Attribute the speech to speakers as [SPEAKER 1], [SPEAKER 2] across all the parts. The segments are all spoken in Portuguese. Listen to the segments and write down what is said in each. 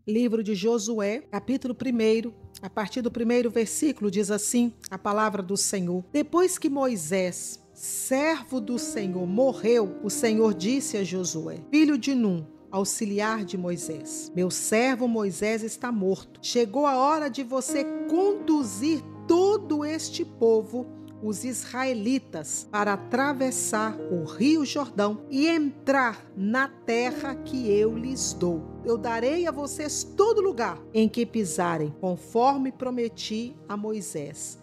[SPEAKER 1] Livro de Josué, capítulo 1, a partir do 1º versículo, diz assim a palavra do Senhor. Depois que Moisés, servo do Senhor, morreu, o Senhor disse a Josué, filho de Num, auxiliar de Moisés: meu servo Moisés está morto. Chegou a hora de você conduzir todo este povo, os israelitas, para atravessar o rio Jordão e entrar na terra que eu lhes dou. Eu darei a vocês todo lugar em que pisarem, conforme prometi a Moisés,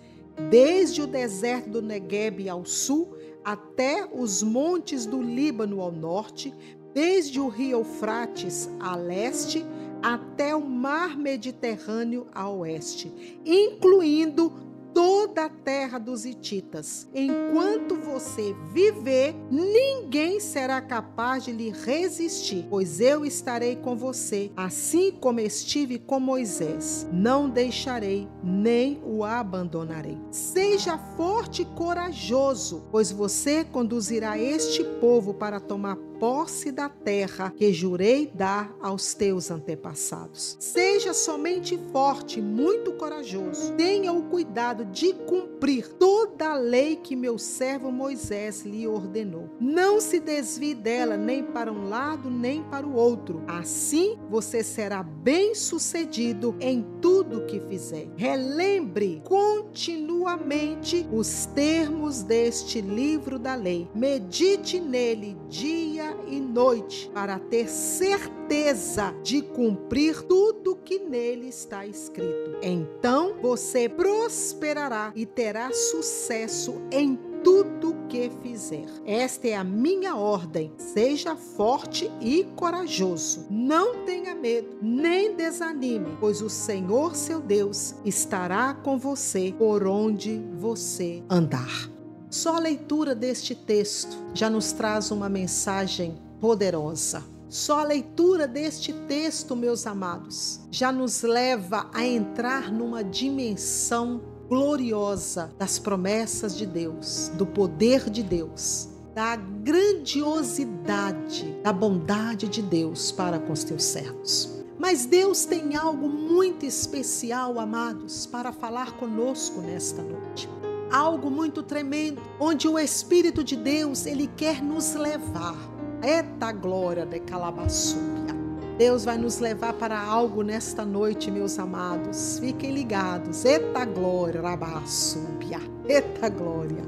[SPEAKER 1] desde o deserto do Neguebe ao sul, até os montes do Líbano ao norte, desde o rio Eufrates a leste, até o mar Mediterrâneo a oeste, incluindo toda a terra dos hititas. Enquanto você viver, ninguém será capaz de lhe resistir, pois eu estarei com você, assim como estive com Moisés. Não deixarei, nem o abandonarei. Seja forte e corajoso, pois você conduzirá este povo para tomar posse da terra que jurei dar aos teus antepassados. Seja somente forte, muito corajoso. Tenha o cuidado de cumprir toda a lei que meu servo Moisés lhe ordenou. Não se desvie dela nem para um lado nem para o outro. Assim você será bem-sucedido em tudo que fizer. Relembre continuamente os termos deste livro da lei. Medite nele dia e noite, para ter certeza de cumprir tudo que nele está escrito. Então você prosperará e terá sucesso em tudo que fizer. Esta é a minha ordem. Seja forte e corajoso. Não tenha medo, nem desanime, pois o Senhor, seu Deus, estará com você por onde você andar. Só a leitura deste texto já nos traz uma mensagem poderosa. Só a leitura deste texto, meus amados, já nos leva a entrar numa dimensão gloriosa das promessas de Deus, do poder de Deus, da grandiosidade, da bondade de Deus para com os teus servos. Mas Deus tem algo muito especial, amados, para falar conosco nesta noite. Algo muito tremendo, onde o Espírito de Deus, ele quer nos levar. Eita glória de Calabaçúbia. Deus vai nos levar para algo nesta noite, meus amados. Fiquem ligados. Eita glória, Rabaçúbia. Eita glória.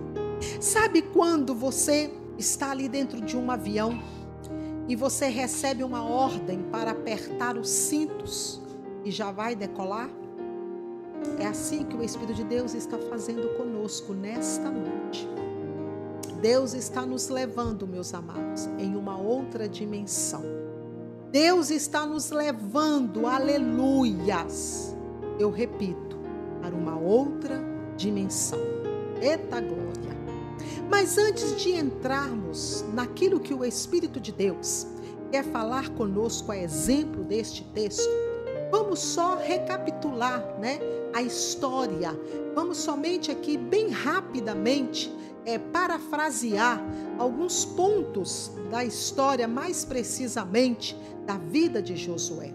[SPEAKER 1] Sabe quando você está ali dentro de um avião e você recebe uma ordem para apertar os cintos e já vai decolar? É assim que o Espírito de Deus está fazendo conosco nesta noite. Deus está nos levando, meus amados, em uma outra dimensão. Deus está nos levando, aleluias, eu repito, para uma outra dimensão. Eita glória! Mas antes de entrarmos naquilo que o Espírito de Deus quer falar conosco a exemplo deste texto, vamos só recapitular, a história. Vamos somente aqui, bem rapidamente, parafrasear alguns pontos da história, mais precisamente da vida de Josué.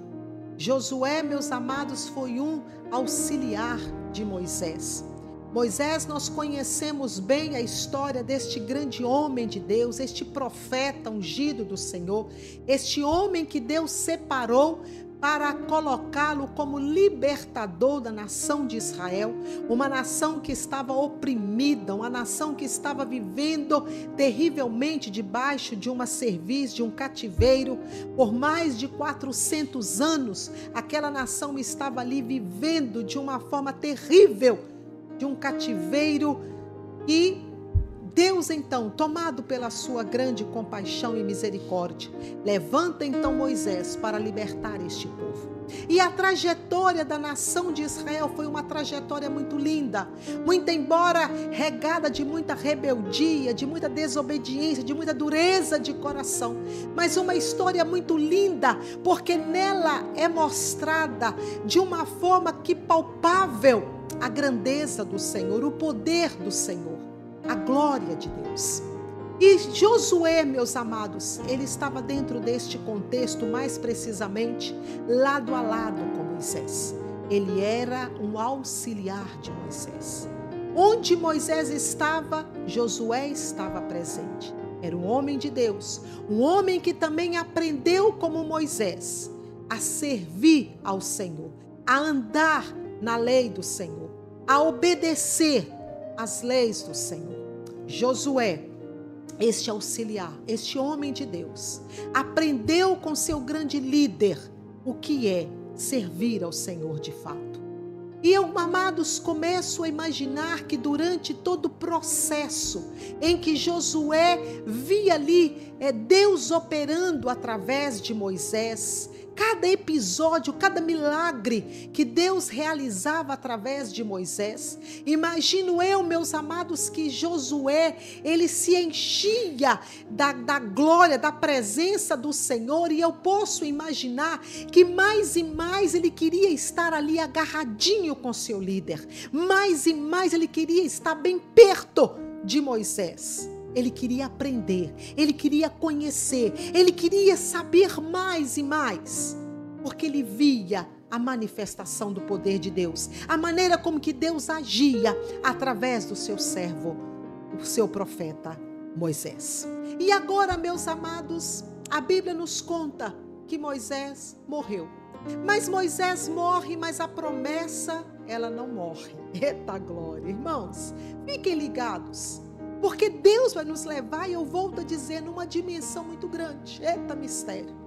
[SPEAKER 1] Josué, meus amados, foi um auxiliar de Moisés. Moisés, nós conhecemos bem a história deste grande homem de Deus, este profeta ungido do Senhor, este homem que Deus separou para colocá-lo como libertador da nação de Israel, uma nação que estava oprimida, uma nação que estava vivendo terrivelmente debaixo de uma cerviz, de um cativeiro. Por mais de 400 anos, aquela nação estava ali vivendo de uma forma terrível, de um cativeiro. E Deus, então, tomado pela sua grande compaixão e misericórdia, levanta então Moisés para libertar este povo. E a trajetória da nação de Israel foi uma trajetória muito linda, muito embora regada de muita rebeldia, de muita desobediência, de muita dureza de coração, mas uma história muito linda, porque nela é mostrada de uma forma que palpável a grandeza do Senhor, o poder do Senhor, a glória de Deus. E Josué, meus amados, ele estava dentro deste contexto, mais precisamente, lado a lado com Moisés. Ele era um auxiliar de Moisés. Onde Moisés estava, Josué estava presente. Era um homem de Deus, um homem que também aprendeu como Moisés a servir ao Senhor, a andar na lei do Senhor, a obedecer às leis do Senhor. Josué, este auxiliar, este homem de Deus, aprendeu com seu grande líder o que é servir ao Senhor de fato. E eu, amados, começo a imaginar que durante todo o processo em que Josué via ali Deus operando através de Moisés, cada episódio, cada milagre que Deus realizava através de Moisés, imagino eu, meus amados, que Josué, ele se enchia da glória, da presença do Senhor, e eu posso imaginar que mais e mais ele queria estar ali agarradinho com seu líder, mais e mais ele queria estar bem perto de Moisés. Ele queria aprender, ele queria conhecer, ele queria saber mais e mais, porque ele via a manifestação do poder de Deus, a maneira como que Deus agia através do seu servo, o seu profeta Moisés. E agora, meus amados, a Bíblia nos conta que Moisés morreu. Mas Moisés morre, mas a promessa, ela não morre. Eita glória, irmãos, fiquem ligados. Porque Deus vai nos levar, e eu volto a dizer, numa dimensão muito grande. Eita mistério.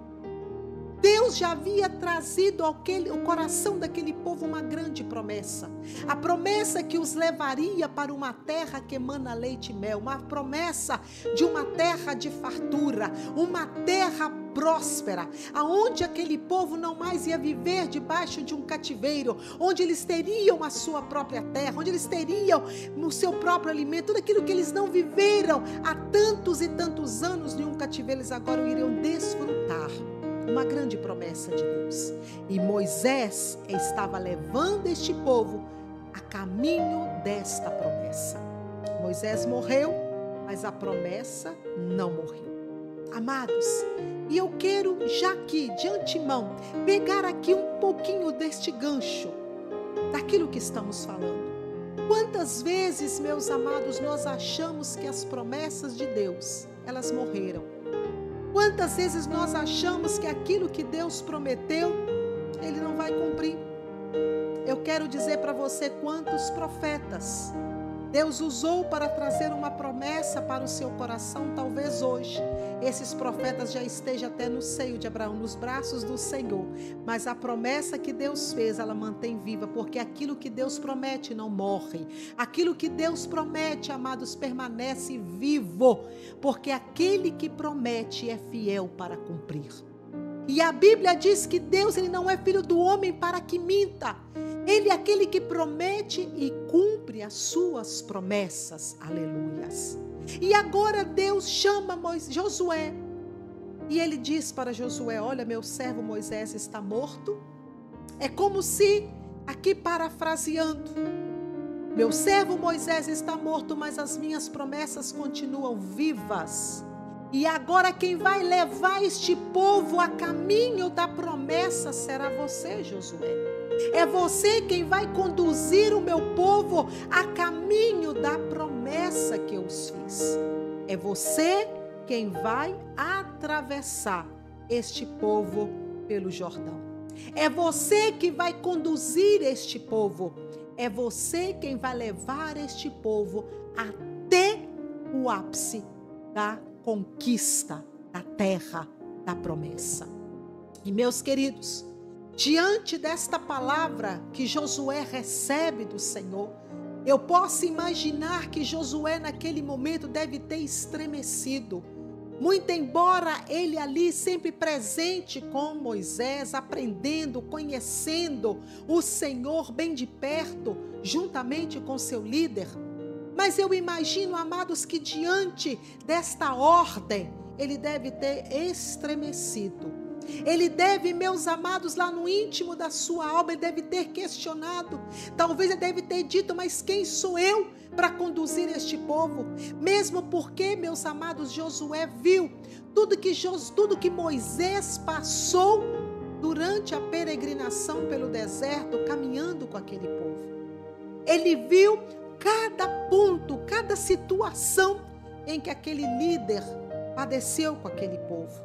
[SPEAKER 1] Deus já havia trazido ao coração daquele povo uma grande promessa. A promessa que os levaria para uma terra que emana leite e mel. Uma promessa de uma terra de fartura. Uma terra próspera, aonde aquele povo não mais ia viver debaixo de um cativeiro, onde eles teriam a sua própria terra, onde eles teriam o seu próprio alimento, tudo aquilo que eles não viveram há tantos e tantos anos em um cativeiro, eles agora iriam desfrutar. Uma grande promessa de Deus. E Moisés estava levando este povo a caminho desta promessa. Moisés morreu, mas a promessa não morreu. Amados, e eu quero já aqui, de antemão, pegar aqui um pouquinho deste gancho, daquilo que estamos falando. Quantas vezes, meus amados, nós achamos que as promessas de Deus, elas morreram? Quantas vezes nós achamos que aquilo que Deus prometeu, Ele não vai cumprir? Eu quero dizer para você quantos profetas Deus usou para trazer uma promessa para o seu coração. Talvez hoje esses profetas já estejam até no seio de Abraão, nos braços do Senhor. Mas a promessa que Deus fez, ela mantém viva, porque aquilo que Deus promete não morre. Aquilo que Deus promete, amados, permanece vivo, porque aquele que promete é fiel para cumprir. E a Bíblia diz que Deus, ele não é filho do homem para que minta. Ele é aquele que promete e cumpre as suas promessas. Aleluias. E agora Deus chama Josué. E ele diz para Josué: olha, meu servo Moisés está morto. É como se, aqui parafraseando, meu servo Moisés está morto, mas as minhas promessas continuam vivas. E agora quem vai levar este povo a caminho da promessa será você, Josué. É você quem vai conduzir o meu povo a caminho da promessa que eu os fiz. É você quem vai atravessar este povo pelo Jordão. É você que vai conduzir este povo. É você quem vai levar este povo até o ápice da conquista da terra da promessa. E meus queridos, diante desta palavra que Josué recebe do Senhor, eu posso imaginar que Josué naquele momento deve ter estremecido. Muito embora ele ali sempre presente com Moisés, aprendendo, conhecendo o Senhor bem de perto, juntamente com seu líder. Mas eu imagino, amados, que diante desta ordem, ele deve ter estremecido. Ele deve, meus amados, lá no íntimo da sua alma, ele deve ter questionado. Talvez ele deve ter dito, mas quem sou eu para conduzir este povo? Mesmo porque, meus amados, Josué viu tudo que Moisés passou durante a peregrinação pelo deserto, caminhando com aquele povo. Ele viu cada ponto, cada situação em que aquele líder padeceu com aquele povo.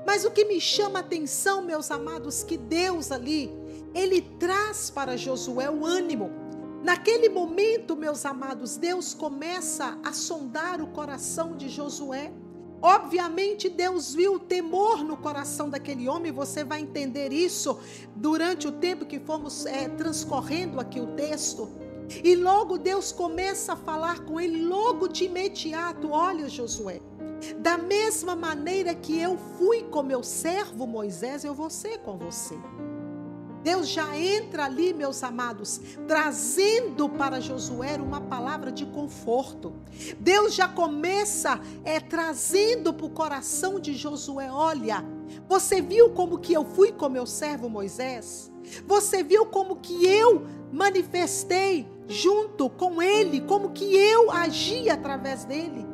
[SPEAKER 1] Mas o que me chama a atenção, meus amados, que Deus ali, ele traz para Josué o ânimo. Naquele momento, meus amados, Deus começa a sondar o coração de Josué. Obviamente, Deus viu o temor no coração daquele homem. Você vai entender isso durante o tempo que fomos transcorrendo aqui o texto. E logo Deus começa a falar com ele, logo de imediato. Olha, Josué, da mesma maneira que eu fui com meu servo Moisés, eu vou ser com você. Deus já entra ali, meus amados, trazendo para Josué uma palavra de conforto. Deus já começa trazendo para o coração de Josué: olha, você viu como que eu fui com meu servo Moisés? Você viu como que eu manifestei junto com ele, como que eu agi através dele?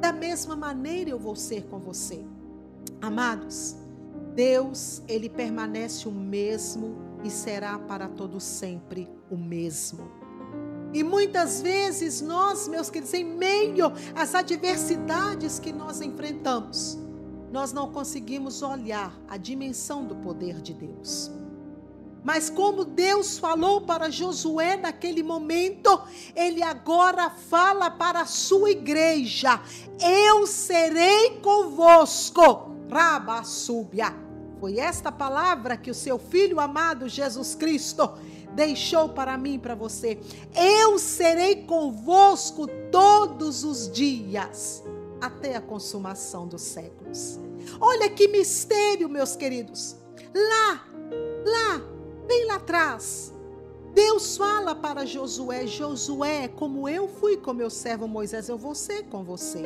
[SPEAKER 1] Da mesma maneira eu vou ser com você. Amados, Deus, ele permanece o mesmo e será para todo sempre o mesmo. E muitas vezes nós, meus queridos, em meio às adversidades que nós enfrentamos, nós não conseguimos olhar a dimensão do poder de Deus. Mas como Deus falou para Josué naquele momento, ele agora fala para a sua igreja: eu serei convosco. Rabassúbia. Foi esta palavra que o seu Filho amado Jesus Cristo deixou para mim e para você. Eu serei convosco todos os dias, até a consumação dos séculos. Olha que mistério, meus queridos. Bem lá atrás, Deus fala para Josué: Josué, como eu fui com meu servo Moisés, eu vou ser com você.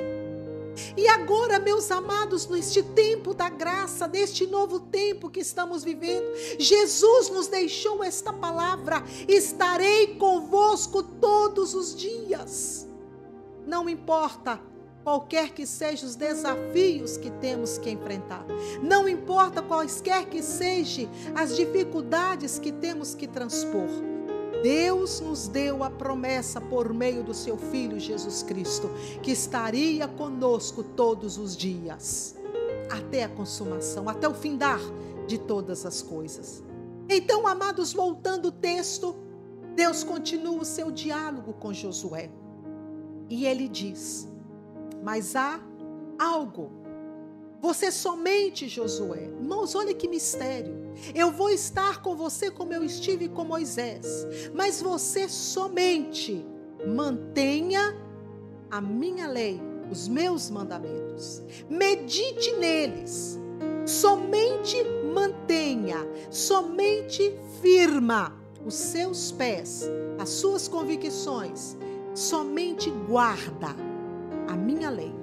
[SPEAKER 1] E agora, meus amados, neste tempo da graça, neste novo tempo que estamos vivendo, Jesus nos deixou esta palavra: estarei convosco todos os dias. Não importa qualquer que sejam os desafios que temos que enfrentar, não importa quaisquer que sejam as dificuldades que temos que transpor, Deus nos deu a promessa por meio do seu Filho Jesus Cristo, que estaria conosco todos os dias, até a consumação, até o findar de todas as coisas. Então, amados, voltando o texto, Deus continua o seu diálogo com Josué. E ele diz: mas há algo. Você somente, Josué. Irmãos, olha que mistério. Eu vou estar com você como eu estive com Moisés. Mas você somente mantenha a minha lei, os meus mandamentos. Medite neles. Somente mantenha, somente firma os seus pés, as suas convicções. Somente guarda a minha lei.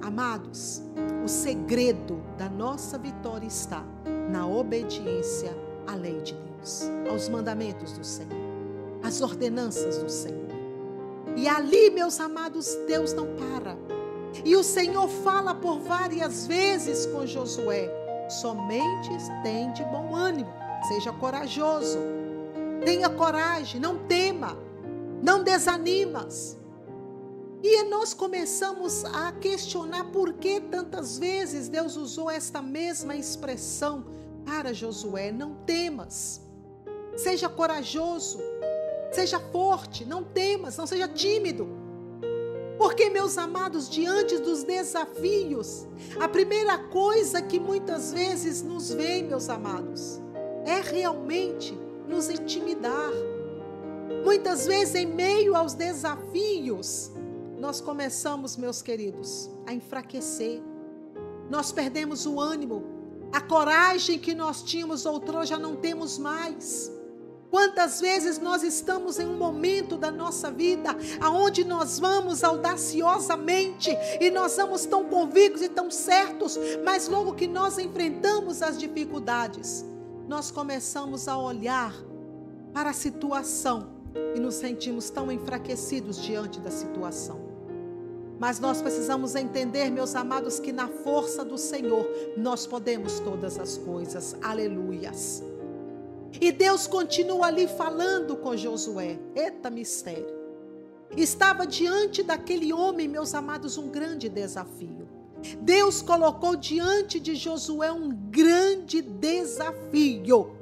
[SPEAKER 1] Amados, o segredo da nossa vitória está na obediência à lei de Deus, aos mandamentos do Senhor, às ordenanças do Senhor. E ali, meus amados, Deus não para. E o Senhor fala por várias vezes com Josué: somente tem de bom ânimo, seja corajoso, tenha coragem, não tema, não desanimas. E nós começamos a questionar por que tantas vezes Deus usou esta mesma expressão para Josué: não temas, seja corajoso, seja forte, não temas, não seja tímido. Porque, meus amados, diante dos desafios, a primeira coisa que muitas vezes nos vem, meus amados, é realmente nos intimidar. Muitas vezes, em meio aos desafios, nós começamos, meus queridos, a enfraquecer. Nós perdemos o ânimo. A coragem que nós tínhamos outrora já não temos mais. Quantas vezes nós estamos em um momento da nossa vida aonde nós vamos audaciosamente e nós vamos tão convictos e tão certos, mas logo que nós enfrentamos as dificuldades, nós começamos a olhar para a situação e nos sentimos tão enfraquecidos diante da situação. Mas nós precisamos entender, meus amados, que na força do Senhor nós podemos todas as coisas. Aleluias. E Deus continua ali falando com Josué. Eita mistério. Estava diante daquele homem, meus amados, um grande desafio. Deus colocou diante de Josué um grande desafio.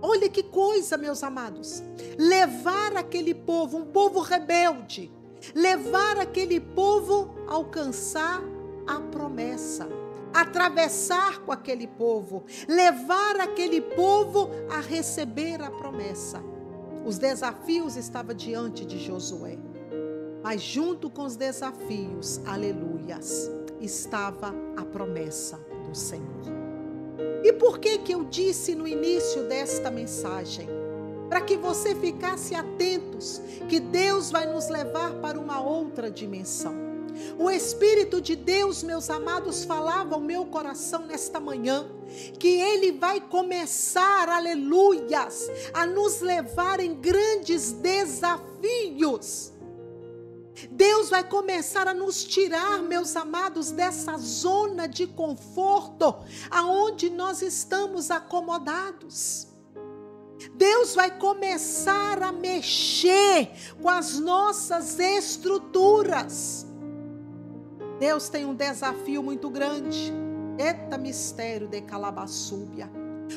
[SPEAKER 1] Olha que coisa, meus amados. Levar aquele povo, um povo rebelde, levar aquele povo a alcançar a promessa, atravessar com aquele povo, levar aquele povo a receber a promessa. Os desafios estavam diante de Josué, mas junto com os desafios, aleluias, estava a promessa do Senhor. E por que eu disse no início desta mensagem? Para que você ficasse atentos, que Deus vai nos levar para uma outra dimensão. O Espírito de Deus, meus amados, falava ao meu coração nesta manhã, que Ele vai começar, aleluias, a nos levar em grandes desafios. Deus vai começar a nos tirar, meus amados, dessa zona de conforto, aonde nós estamos acomodados. Deus vai começar a mexer com as nossas estruturas. Deus tem um desafio muito grande. Eita mistério de Calabaçúbia.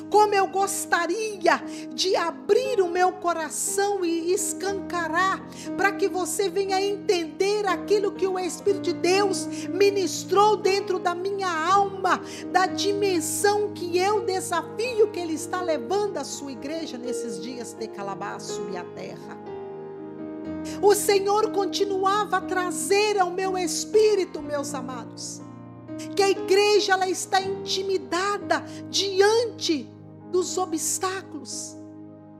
[SPEAKER 1] Como eu gostaria de abrir o meu coração e escancarar, para que você venha entender aquilo que o Espírito de Deus ministrou dentro da minha alma, da dimensão que é o desafio que Ele está levando à sua igreja nesses dias de Calabaço e a terra. O Senhor continuava a trazer ao meu espírito, meus amados, que a igreja ela está intimidada diante dos obstáculos,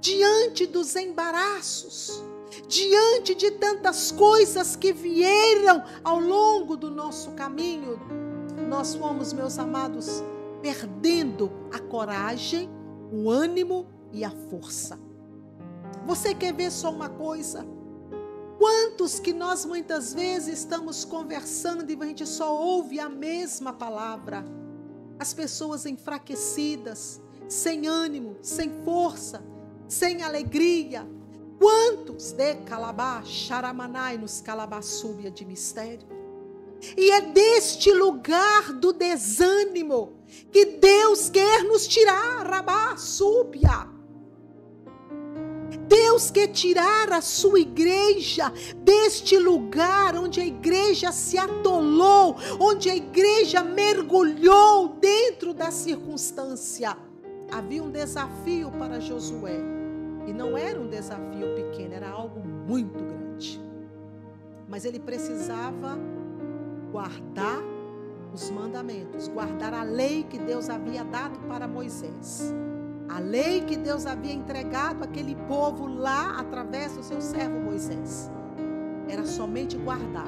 [SPEAKER 1] diante dos embaraços, diante de tantas coisas que vieram ao longo do nosso caminho. Nós fomos, meus amados, perdendo a coragem, o ânimo e a força. Você quer ver só uma coisa? Quantos que nós muitas vezes estamos conversando e a gente só ouve a mesma palavra? As pessoas enfraquecidas, sem ânimo, sem força, sem alegria. Quantos de Calabá, Xaramanai, nos Calabaçúbia de mistério? E é deste lugar do desânimo que Deus quer nos tirar, Rabá, Súbia. Deus quer tirar a sua igreja deste lugar onde a igreja se atolou, onde a igreja mergulhou dentro da circunstância. Havia um desafio para Josué, e não era um desafio pequeno, era algo muito grande. Mas ele precisava guardar os mandamentos, guardar a lei que Deus havia dado para Moisés. A lei que Deus havia entregado àquele povo lá, através do seu servo Moisés. Era somente guardar.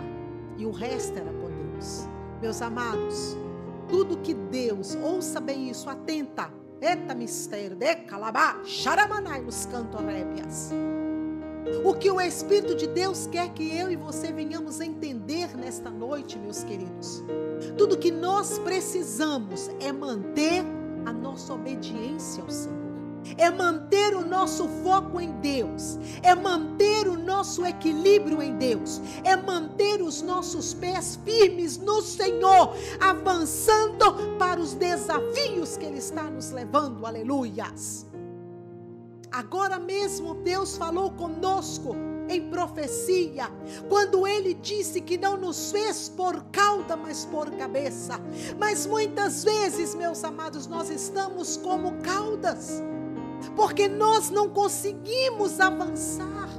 [SPEAKER 1] E o resto era por Deus. Meus amados, tudo que Deus, ouça bem isso, atenta. Eita mistério, de Calabá, Xaramanai, nos cantorébias. O que o Espírito de Deus quer que eu e você venhamos entender nesta noite, meus queridos. Tudo que nós precisamos é manter a nossa obediência ao Senhor, é manter o nosso foco em Deus, é manter o nosso equilíbrio em Deus, é manter os nossos pés firmes no Senhor, avançando para os desafios que Ele está nos levando, aleluias. Agora mesmo Deus falou conosco em profecia, quando Ele disse que não nos fez por cauda, mas por cabeça. Mas muitas vezes, meus amados, nós estamos como caudas, porque nós não conseguimos avançar.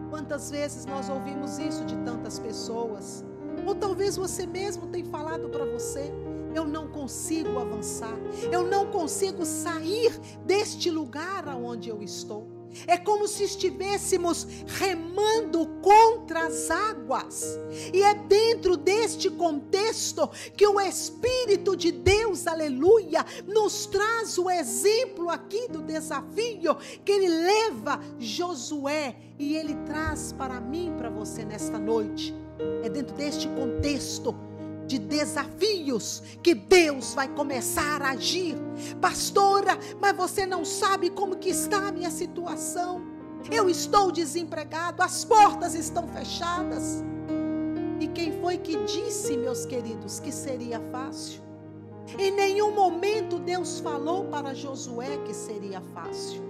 [SPEAKER 1] Quantas vezes nós ouvimos isso de tantas pessoas? Ou talvez você mesmo tenha falado para você: eu não consigo avançar, eu não consigo sair deste lugar aonde eu estou. É como se estivéssemos remando contra as águas. E é dentro deste contexto que o Espírito de Deus, aleluia, nos traz o exemplo aqui do desafio que ele leva Josué e ele traz para mim, para você nesta noite. É dentro deste contexto de desafios que Deus vai começar a agir. Pastora, mas você não sabe como que está a minha situação. Eu estou desempregado, as portas estão fechadas. E quem foi que disse, meus queridos, que seria fácil? Em nenhum momento Deus falou para Josué que seria fácil.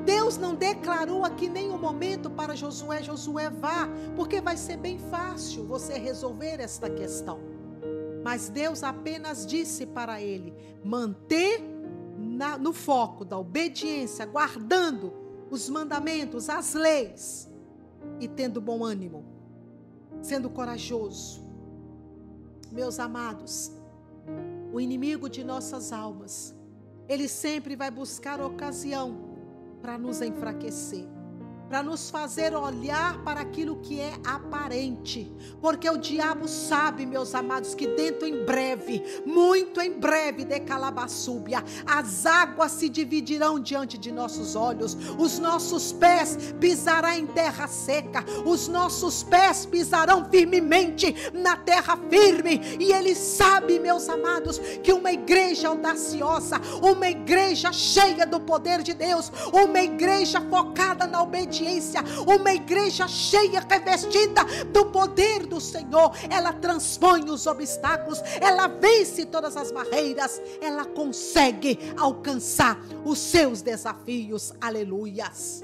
[SPEAKER 1] Deus não declarou aqui em nenhum momento para Josué, Josué vá, porque vai ser bem fácil você resolver esta questão. Mas Deus apenas disse para ele, manter no foco da obediência, guardando os mandamentos, as leis, e tendo bom ânimo, sendo corajoso. Meus amados, o inimigo de nossas almas, ele sempre vai buscar ocasião para nos enfraquecer, para nos fazer olhar para aquilo que é aparente, porque o diabo sabe, meus amados, que dentro em breve, muito em breve, de Calabaçúbia, as águas se dividirão diante de nossos olhos, os nossos pés pisarão em terra seca, os nossos pés pisarão firmemente na terra firme, e ele sabe, meus amados, que uma igreja audaciosa, uma igreja cheia do poder de Deus, uma igreja focada na obediência, uma igreja cheia, revestida do poder do Senhor, ela transpõe os obstáculos, ela vence todas as barreiras, ela consegue alcançar os seus desafios, aleluias.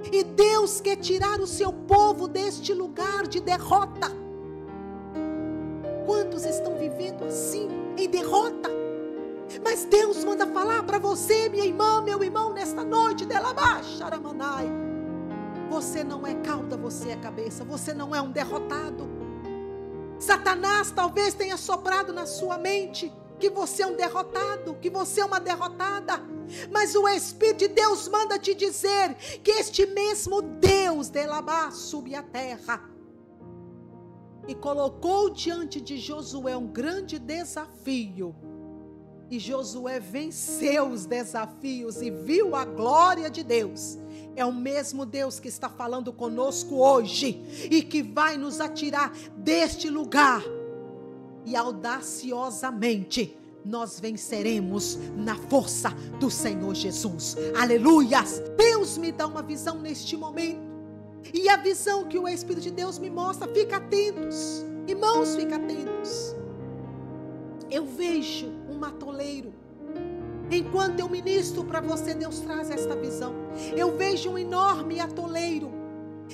[SPEAKER 1] E Deus quer tirar o seu povo deste lugar de derrota. Quantos estão vivendo assim, em derrota? Mas Deus manda falar para você, minha irmã, meu irmão, nesta noite, você não é cauda, você é cabeça, você não é um derrotado. Satanás talvez tenha soprado na sua mente que você é um derrotado, que você é uma derrotada, mas o Espírito de Deus manda te dizer que este mesmo Deus de Elabá subiu à terra e colocou diante de Josué um grande desafio. E Josué venceu os desafios e viu a glória de Deus. É o mesmo Deus que está falando conosco hoje e que vai nos atirar deste lugar. E audaciosamente nós venceremos na força do Senhor Jesus. Aleluias! Deus me dá uma visão neste momento. E a visão que o Espírito de Deus me mostra, fica atentos. Irmãos, fica atentos. Eu vejo um atoleiro. Enquanto eu ministro para você, Deus traz esta visão. Eu vejo um enorme atoleiro.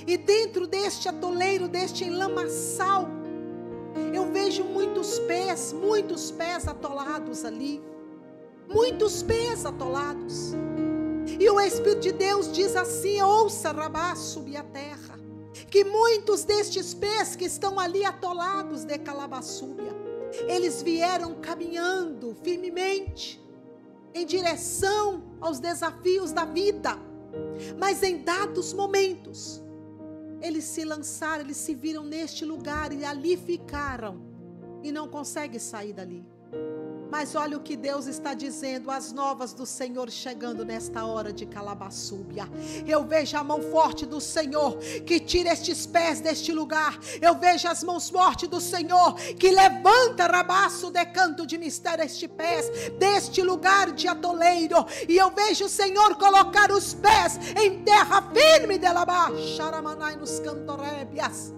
[SPEAKER 1] E dentro deste atoleiro, deste lamaçal, eu vejo muitos pés atolados ali. Muitos pés atolados. E o Espírito de Deus diz assim, ouça, Rabá, subir a terra, que muitos destes pés que estão ali atolados de Calabaçúbia, eles vieram caminhando firmemente em direção aos desafios da vida, mas em dados momentos eles se lançaram, eles se viram neste lugar e ali ficaram e não conseguem sair dali. Mas olha o que Deus está dizendo, as novas do Senhor chegando nesta hora de Calabaçúbia. Eu vejo a mão forte do Senhor que tira estes pés deste lugar. Eu vejo as mãos fortes do Senhor que levanta rabaço de canto de mistério este pés deste lugar de atoleiro. E eu vejo o Senhor colocar os pés em terra firme de Labá, Xaramanai nos cantorébias.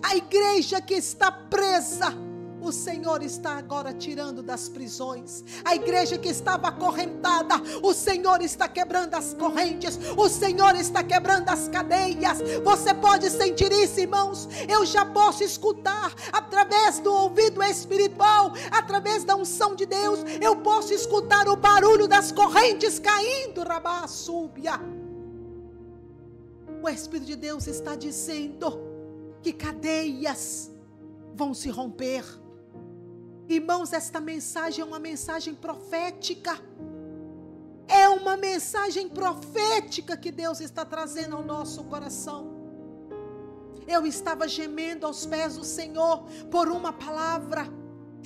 [SPEAKER 1] A igreja que está presa, o Senhor está agora tirando das prisões. A igreja que estava acorrentada, o Senhor está quebrando as correntes. O Senhor está quebrando as cadeias. Você pode sentir isso, irmãos? Eu já posso escutar através do ouvido espiritual, através da unção de Deus. Eu posso escutar o barulho das correntes caindo, Rabá, súbia. O Espírito de Deus está dizendo que cadeias vão se romper. Irmãos, esta mensagem é uma mensagem profética. É uma mensagem profética que Deus está trazendo ao nosso coração. Eu estava gemendo aos pés do Senhor por uma palavra.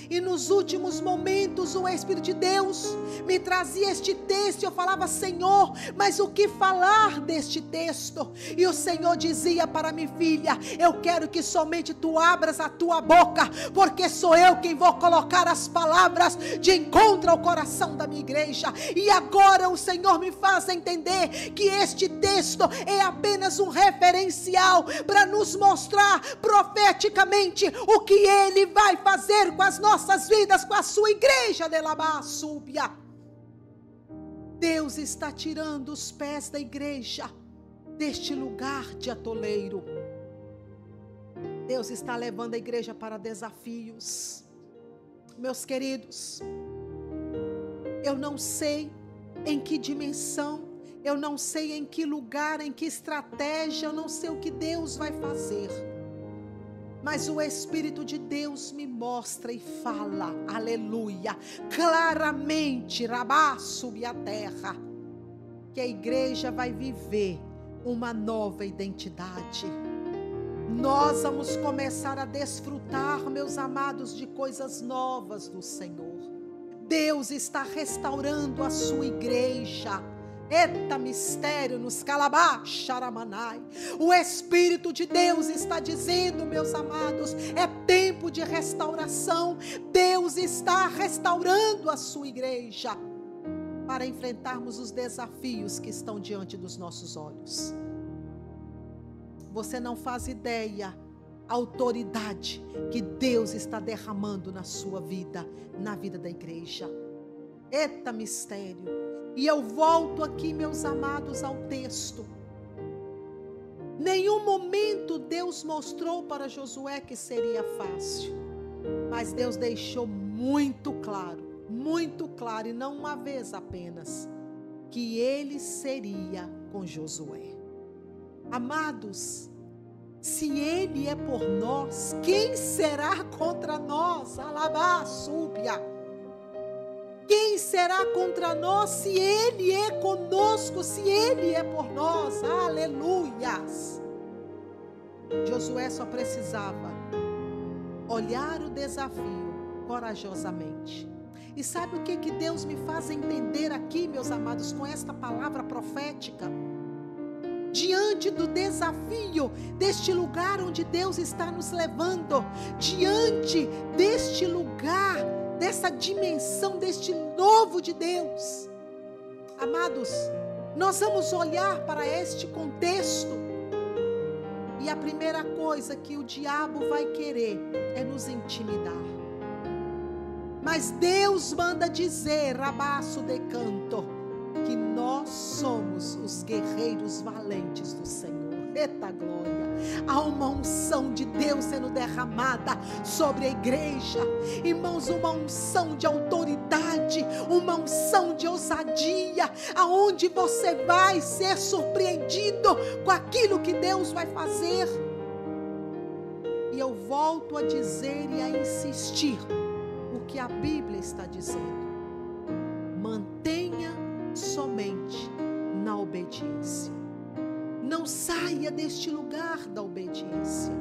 [SPEAKER 1] E nos últimos momentos o Espírito de Deus me trazia este texto. Eu falava: Senhor, mas o que falar deste texto? E o Senhor dizia para mim: filha, eu quero que somente tu abras a tua boca, porque sou eu quem vou colocar as palavras de encontro ao coração da minha igreja. E agora o Senhor me faz entender que este texto é apenas um referencial para nos mostrar profeticamente o que Ele vai fazer com as nossas vidas, com a sua igreja de Labassúbia. Deus está tirando os pés da igreja deste lugar de atoleiro. Deus está levando a igreja para desafios. Meus queridos, eu não sei em que dimensão, eu não sei em que lugar, em que estratégia, eu não sei o que Deus vai fazer. Mas o Espírito de Deus me mostra e fala, aleluia, claramente, Rabá, subi a terra, que a igreja vai viver uma nova identidade. Nós vamos começar a desfrutar, meus amados, de coisas novas do Senhor. Deus está restaurando a sua igreja. Eita mistério nos calabá, xaramanai. O Espírito de Deus está dizendo, meus amados, é tempo de restauração. Deus está restaurando a sua igreja para enfrentarmos os desafios que estão diante dos nossos olhos. Você não faz ideia a autoridade que Deus está derramando na sua vida, na vida da igreja. Eita mistério. E eu volto aqui, meus amados, ao texto. Nenhum momento Deus mostrou para Josué que seria fácil. Mas Deus deixou muito claro, e não uma vez apenas, que Ele seria com Josué. Amados, se Ele é por nós, quem será contra nós? Alabá, súbia. Quem será contra nós se Ele é conosco, se Ele é por nós? Aleluias! Josué só precisava olhar o desafio corajosamente. E sabe o que Deus me faz entender aqui, meus amados, com esta palavra profética? Diante do desafio deste lugar onde Deus está nos levando, diante deste lugar, dessa dimensão, deste novo de Deus. Amados, nós vamos olhar para este contexto e a primeira coisa que o diabo vai querer é nos intimidar. Mas Deus manda dizer, Rabaço de Canto, que nós somos os guerreiros valentes do Senhor. Eita glória! Há uma unção de Deus sendo derramada sobre a igreja. Irmãos, uma unção de autoridade, uma unção de ousadia, aonde você vai ser surpreendido com aquilo que Deus vai fazer. E eu volto a dizer e a insistir o que a Bíblia está dizendo. Mantenha somente na obediência. Não saia deste lugar da obediência.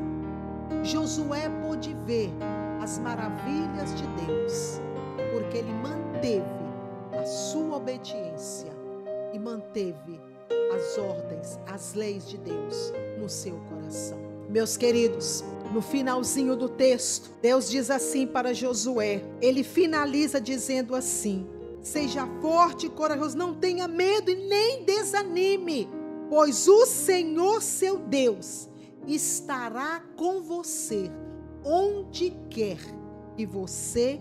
[SPEAKER 1] Josué pôde ver as maravilhas de Deus, porque ele manteve a sua obediência e manteve as ordens, as leis de Deus no seu coração. Meus queridos, no finalzinho do texto, Deus diz assim para Josué, ele finaliza dizendo assim: seja forte e corajoso, não tenha medo e nem desanime, pois o Senhor seu Deus estará com você onde quer que você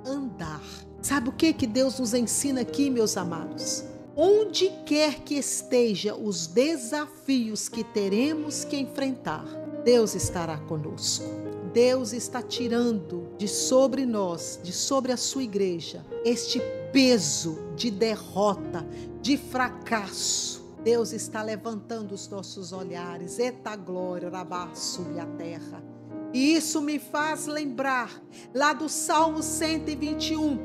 [SPEAKER 1] andar. Sabe o que Deus nos ensina aqui, meus amados? Onde quer que esteja os desafios que teremos que enfrentar, Deus estará conosco. Deus está tirando de sobre nós, de sobre a sua igreja, este peso de derrota, de fracasso. Deus está levantando os nossos olhares. Eita glória, Rabaço e a terra. E isso me faz lembrar lá do Salmo 121,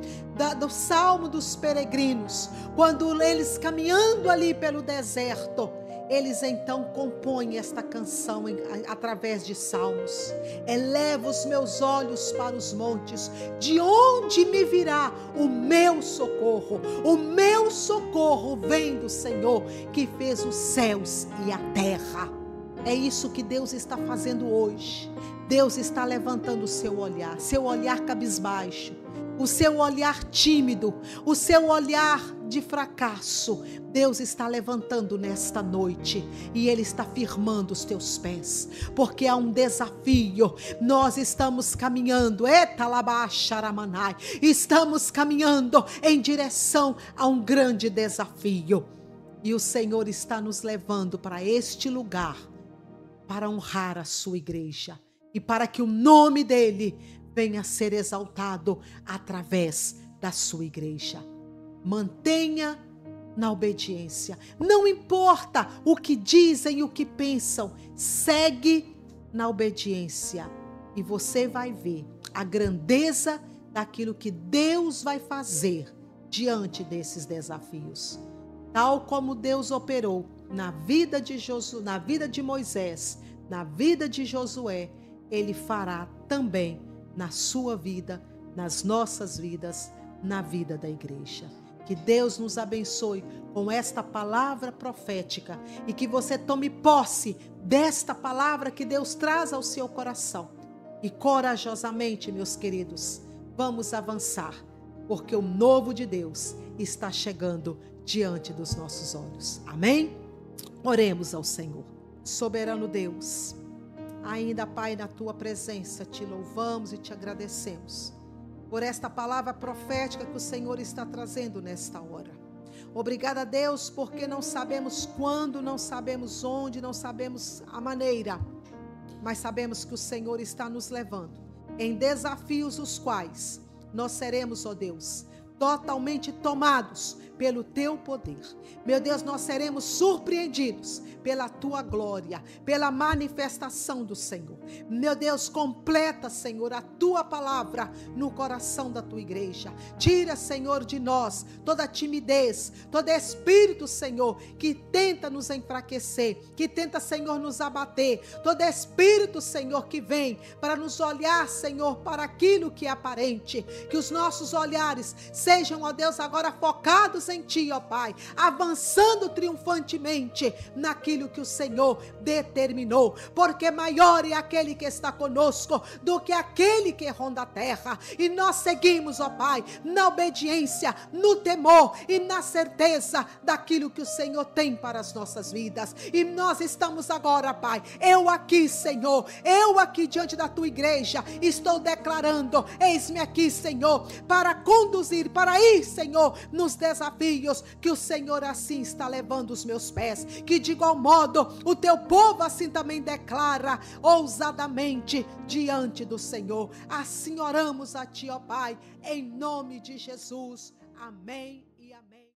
[SPEAKER 1] do Salmo dos peregrinos, quando eles caminhando ali pelo deserto, eles então compõem esta canção através de salmos. Eleva os meus olhos para os montes, de onde me virá o meu socorro? O meu socorro vem do Senhor, que fez os céus e a terra. É isso que Deus está fazendo hoje. Deus está levantando o seu olhar cabisbaixo, o seu olhar tímido, o seu olhar de fracasso. Deus está levantando nesta noite e Ele está firmando os teus pés, porque há um desafio. Nós estamos caminhando, estamos caminhando em direção a um grande desafio, e o Senhor está nos levando para este lugar para honrar a sua igreja e para que o nome dele venha a ser exaltado através da sua igreja. Mantenha na obediência. Não importa o que dizem, o que pensam, segue na obediência e você vai ver a grandeza daquilo que Deus vai fazer diante desses desafios. Tal como Deus operou na vida de Moisés, na vida de Josué, Ele fará também na sua vida, nas nossas vidas, na vida da igreja. Que Deus nos abençoe com esta palavra profética e que você tome posse desta palavra que Deus traz ao seu coração. E corajosamente, meus queridos, vamos avançar, porque o novo de Deus está chegando diante dos nossos olhos. Amém? Oremos ao Senhor. Soberano Deus, ainda, Pai, na tua presença, te louvamos e te agradecemos por esta palavra profética que o Senhor está trazendo nesta hora. Obrigada, Deus, porque não sabemos quando, não sabemos onde, não sabemos a maneira, mas sabemos que o Senhor está nos levando em desafios os quais nós seremos, ó Deus, totalmente tomados pelo teu poder. Meu Deus, nós seremos surpreendidos pela tua glória, pela manifestação do Senhor. Meu Deus, completa, Senhor, a tua palavra no coração da tua igreja. Tira, Senhor, de nós toda timidez, todo espírito, Senhor, que tenta nos enfraquecer, que tenta, Senhor, nos abater. Todo espírito, Senhor, que vem para nos olhar, Senhor, para aquilo que é aparente. Que os nossos olhares sejam, ó Deus, agora focados em ti, ó Pai, avançando triunfantemente naquilo que o Senhor determinou, porque maior é aquele que está conosco do que aquele que ronda a terra, e nós seguimos, ó Pai, na obediência, no temor e na certeza daquilo que o Senhor tem para as nossas vidas. E nós estamos agora, Pai, eu aqui, Senhor, eu aqui diante da tua igreja, estou declarando, eis-me aqui, Senhor, para conduzir, para ir, Senhor, nos desafios que o Senhor assim está levando os meus pés, que de igual modo o teu povo assim também declara ousadamente diante do Senhor. Assim oramos a ti, ó Pai, em nome de Jesus. Amém.